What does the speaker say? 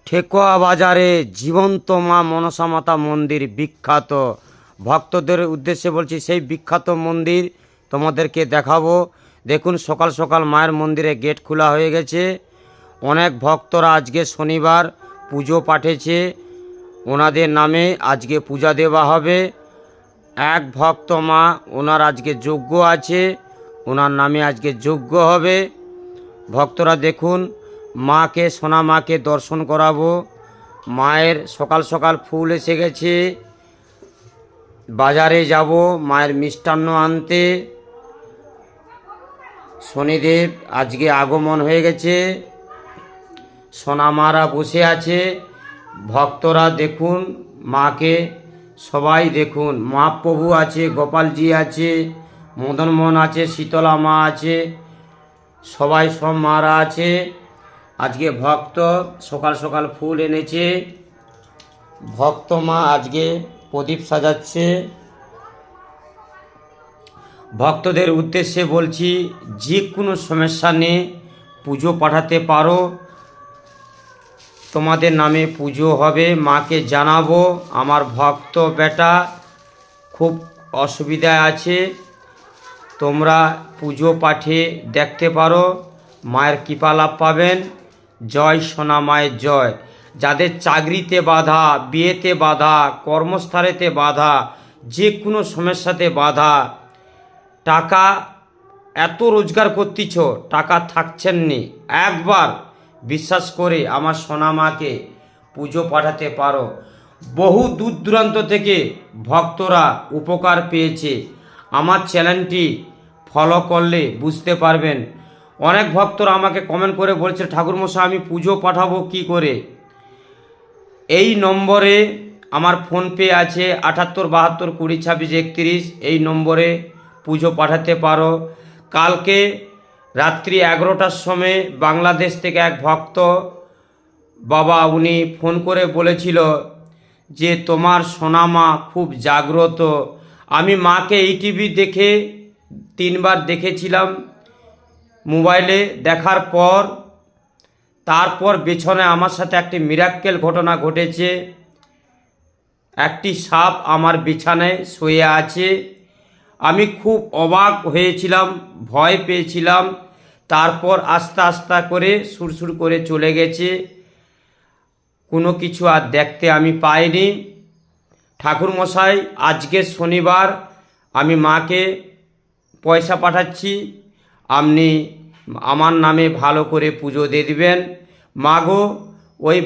ঠেকুয়া বাজারে জীবন্ত মা মনসা মাতা মন্দির বিখ্যাত। ভক্তদের উদ্দেশ্যে বলছি, সেই বিখ্যাত মন্দির তোমাদেরকে দেখাবো। দেখুন, সকাল সকাল মায়ের মন্দিরে গেট খোলা হয়ে গেছে। অনেক ভক্তরা আজকে শনিবার পুজো পাঠেছে, ওনাদের নামে আজকে পূজা দেওয়া হবে। এক ভক্ত মা, ওনার আজকে যজ্ঞ আছে, ওনার নামে আজকে যজ্ঞ হবে। ভক্তরা দেখুন, মাকে, সোনা মাকে দর্শন করাবো। মায়ের সকাল সকাল ফুল এসে গেছে। বাজারে যাব মায়ের মিষ্টান্ন আনতে। শনিদেব আজকে আগমন হয়ে গেছে, সোনা মারা বসে আছে। ভক্তরা দেখুন মাকে, সবাই দেখুন, মহাপ্রভু আছে, গোপালজি আছে, মদনমোহন আছে, শীতলা মা আছে, সবাই সব মারা আছে। আজকে ভক্ত সকাল সকাল ফুল এনেছে। ভক্ত মা আজকে প্রদীপ সাজাচ্ছে। ভক্তদের উদ্দেশ্যে বলছি, যে কোনো সমস্যা নিয়ে পুজো পাঠাতে পারো, তোমাদের নামে পুজো হবে। মাকে জানাবো আমার ভক্ত বেটা খুব অসুবিধায় আছে, তোমরা পুজো পাঠে দেখতে পারো, মায়ের কৃপা লাভ পাবেন। জয় সোনা মায়ের জয়। যাদের চাকরিতে বাধা, বিয়েতে বাধা, কর্মস্থলেতে বাধা, যে কোনো সমস্যাতে বাধা, টাকা এত রোজগার করতেছ, টাকা থাকছেন নি, একবার বিশ্বাস করে আমার সোনা মাকে পুজো পাঠাতে পারো। বহু দূর দূরান্ত থেকে ভক্তরা উপকার পেয়েছে। আমার চ্যানেলটি ফলো করলে বুঝতে পারবেন। অনেক ভক্তরা আমাকে কমেন্ট করে বলছে, ঠাকুরমশাই আমি পুজো পাঠাবো কি করে? এই নম্বরে আমার ফোনপে আছে 7872202631। এই নম্বরে পুজো পাঠাতে পারো। কালকে রাত্রি 11টার সময় বাংলাদেশ থেকে এক ভক্ত বাবা, উনি ফোন করে বলেছিল যে তোমার সোনা মা খুব জাগ্রত। আমি মাকে এই টিভি দেখে 3বার দেখেছিলাম মোবাইলে, দেখার পর তারপর পেছনে আমার সাথে একটি মিরাক্কেল ঘটনা ঘটেছে। একটি সাপ আমার বিছানায় শুয়ে আছে। আমি খুব অবাক হয়েছিলাম, ভয় পেয়েছিলাম। তারপর আস্তে আস্তে করে সুরসুর করে চলে গেছে। কোনো কিছু আর দেখতে আমি পাইনি। ঠাকুরমশাই আজকে শনিবার, আমি মাকে পয়সা পাঠাচ্ছি, আপনি আমার নামে ভালো করে পুজো দিয়ে দিবেন। মাগো, ওই